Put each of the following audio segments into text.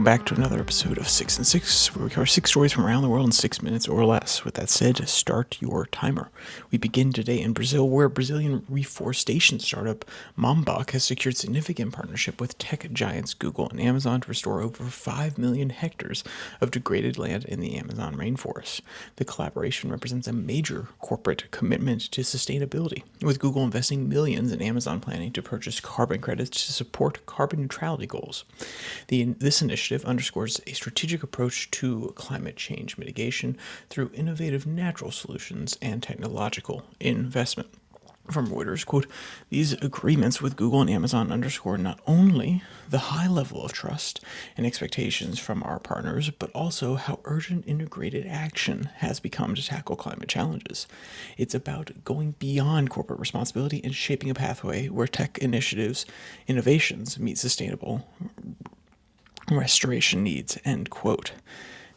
back to another episode of 6 and 6, where we cover 6 stories from around the world in 6 minutes or less. With that said, start your timer. We begin today in Brazil, where Brazilian reforestation startup Mambach has secured significant partnership with tech giants Google and Amazon to restore over 5 million hectares of degraded land in the Amazon rainforest. The collaboration represents a major corporate commitment to sustainability, with Google investing millions and Amazon planning to purchase carbon credits to support carbon neutrality goals. This initiative underscores a strategic approach to climate change mitigation through innovative natural solutions and technological investment. From Reuters, quote, "These agreements with Google and Amazon underscore not only the high level of trust and expectations from our partners, but also how urgent integrated action has become to tackle climate challenges. It's about going beyond corporate responsibility and shaping a pathway where tech innovations meet sustainable restoration needs," end quote.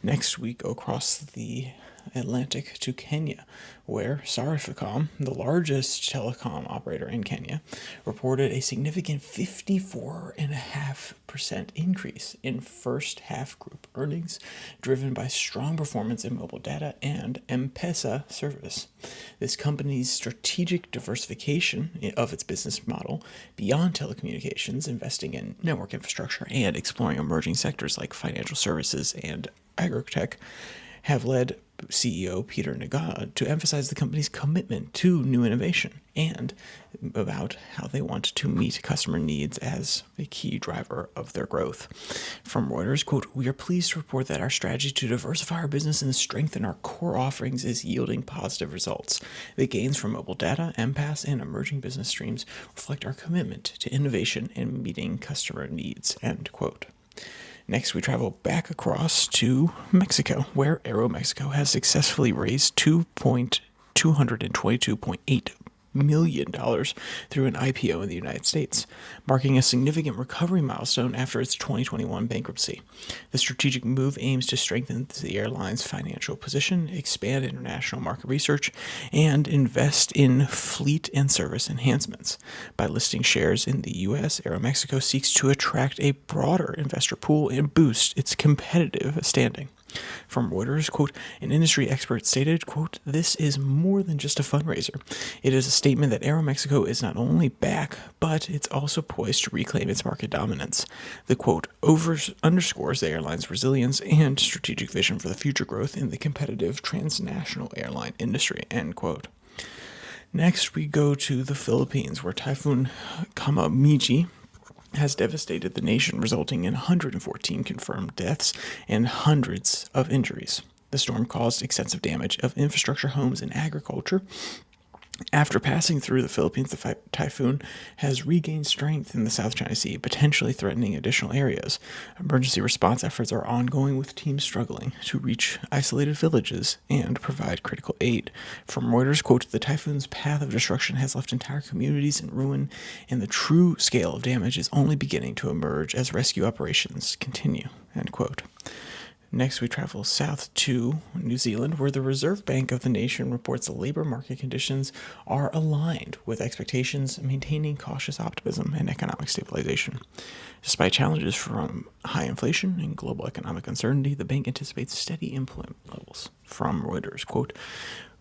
Next, we go across the Atlantic to Kenya, where Safaricom, the largest telecom operator in Kenya, reported a significant 54.5% increase in first half group earnings, driven by strong performance in mobile data and M-Pesa service. This company's strategic diversification of its business model beyond telecommunications, investing in network infrastructure and exploring emerging sectors like financial services and agri-tech, have led CEO Peter Nagada to emphasize the company's commitment to new innovation and about how they want to meet customer needs as a key driver of their growth. From Reuters, quote, "We are pleased to report that our strategy to diversify our business and strengthen our core offerings is yielding positive results. The gains from mobile data, M-Pass, and emerging business streams reflect our commitment to innovation and meeting customer needs," end quote. Next, we travel back across to Mexico, where Aeromexico has successfully raised $222.8 million through an IPO in the United States, marking a significant recovery milestone after its 2021 bankruptcy. The strategic move aims to strengthen the airline's financial position, expand international market research, and invest in fleet and service enhancements. By listing shares in the U.S., Aeromexico seeks to attract a broader investor pool and boost its competitive standing. From Reuters, quote, "An industry expert stated, quote, "This is more than just a fundraiser. It is a statement that Aeromexico is not only back, but it's also poised to reclaim its market dominance. The quote underscores the airline's resilience and strategic vision for the future growth in the competitive transnational airline industry," end quote. Next, we go to the Philippines, where Typhoon Kamamiji has devastated the nation, resulting in 114 confirmed deaths and hundreds of injuries. The storm caused extensive damage of infrastructure, homes, and agriculture. After passing through the Philippines, the typhoon has regained strength in the South China Sea, potentially threatening additional areas. Emergency response efforts are ongoing, with teams struggling to reach isolated villages and provide critical aid. From Reuters, quote, "The typhoon's path of destruction has left entire communities in ruin, and the true scale of damage is only beginning to emerge as rescue operations continue," end quote. Next, we travel south to New Zealand, where the Reserve Bank of the nation reports the labor market conditions are aligned with expectations, maintaining cautious optimism and economic stabilization. Despite challenges from high inflation and global economic uncertainty, the bank anticipates steady employment levels. From Reuters, quote,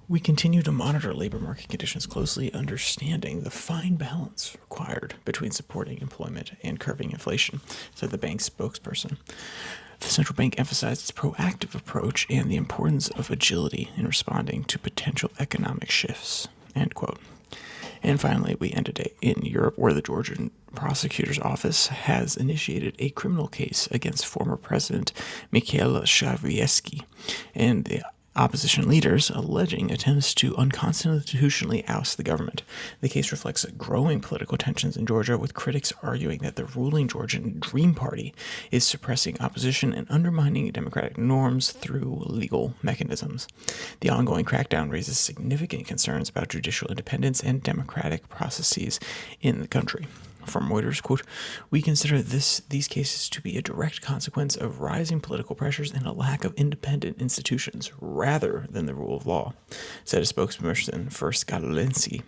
"We continue to monitor labor market conditions closely, understanding the fine balance required between supporting employment and curbing inflation," said the bank's spokesperson. The central bank emphasized its proactive approach and the importance of agility in responding to potential economic shifts, end quote. And finally, we end today in Europe, where the Georgian prosecutor's office has initiated a criminal case against former President Mikhail Shavieski and the opposition leaders, alleging attempts to unconstitutionally oust the government. The case reflects growing political tensions in Georgia, with critics arguing that the ruling Georgian Dream Party is suppressing opposition and undermining democratic norms through legal mechanisms. The ongoing crackdown raises significant concerns about judicial independence and democratic processes in the country. From Reuters, quote, "We consider these cases to be a direct consequence of rising political pressures and a lack of independent institutions rather than the rule of law," said a spokesperson for Skalenski.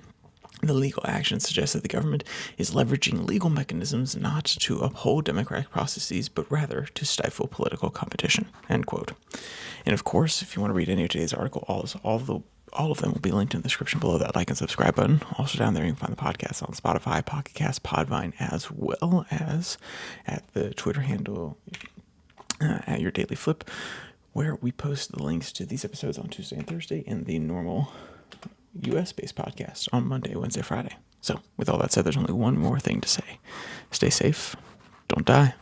The legal action suggests that the government is leveraging legal mechanisms not to uphold democratic processes, but rather to stifle political competition, end quote. And of course, if you want to read any of today's article, all of them will be linked in the description below that like and subscribe button. Also down there, you can find the podcast on Spotify, Pocket Cast, Podvine, as well as at the Twitter handle at Your Daily Flip, where we post the links to these episodes on Tuesday and Thursday, and the normal US-based podcast on Monday, Wednesday, Friday. So with all that said, there's only one more thing to say. Stay safe. Don't die.